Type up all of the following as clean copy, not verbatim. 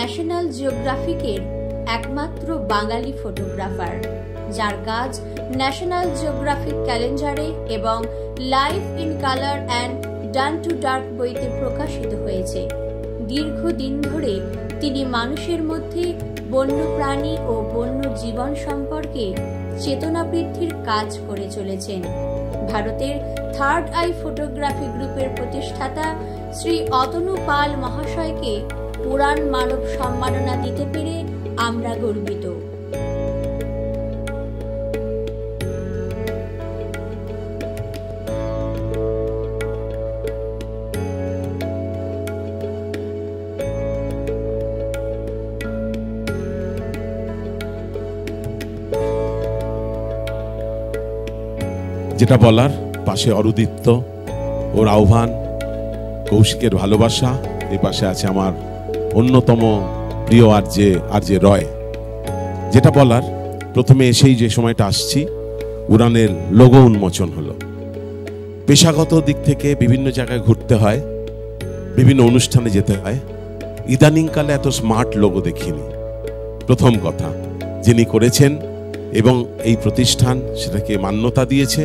National জিওগ্রাফিকের একমাত্র বাঙালি photographer, যার কাজ ন্যাশনাল জিওগ্রাফিক ক্যালেন্ডারে এবং life in colour and done to dark বইতে প্রকাশিত হয়েছে। দীর্ঘদিন ধরে তিনি মানুষের মধ্যে বন্যপ্রাণী ও বন্য জীবন সম্পর্কে চেতনা বৃদ্ধির কাজ করে চলেছেন। ভারতের থার্ড আই ফটোগ্রাফি গ্রুপের প্রতিষ্ঠাতা শ্রী অতনু পাল মহাশয়কে উড়ান মানব সম্মাননা দিতে পেরে আমরা গর্বিত। যেটা বলার, পাশে অরুদিত্য, ওর আহ্বান, কৌশিকের ভালোবাসা, এই পাশে আছে আমার অন্যতম প্রিয় আরজে রয়। যেটা বলার, প্রথমে এসেই যে সময়টা আসছি, উড়ানের লোগো উন্মোচন হলো। পেশাগত দিক থেকে বিভিন্ন জায়গায় ঘুরতে হয়, বিভিন্ন অনুষ্ঠানে যেতে হয়, ইদানিংকালে এত স্মার্ট লোগো দেখিনি। প্রথম কথা, যিনি করেছেন এবং এই প্রতিষ্ঠান সেটাকে মান্যতা দিয়েছে,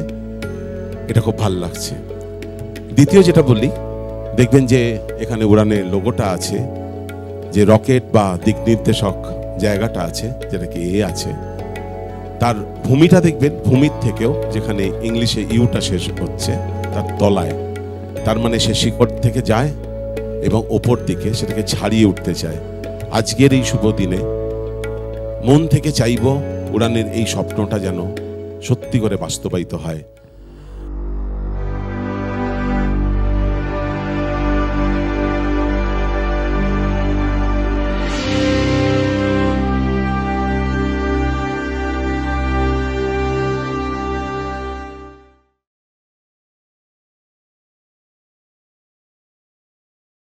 এটা খুব ভালো লাগছে। দ্বিতীয় যেটা বলি, দেখবেন যে এখানে উড়ানের লোগোটা আছে, যে রকেট বা দিক নির্দেশক জায়গাটা আছে, যেটাকে আছে, তার ভূমিটা দেখবেন ভূমির থেকেও, যেখানে ইংলিশে ইউটা শেষ হচ্ছে, তার তলায়, তার মানে সে শিকড় থেকে যায় এবং ওপর দিকে সেটাকে ছাড়িয়ে উঠতে চায়। আজকের এই শুভ দিনে মন থেকে চাইব উড়ানের এই স্বপ্নটা যেন সত্যি করে বাস্তবায়িত হয়।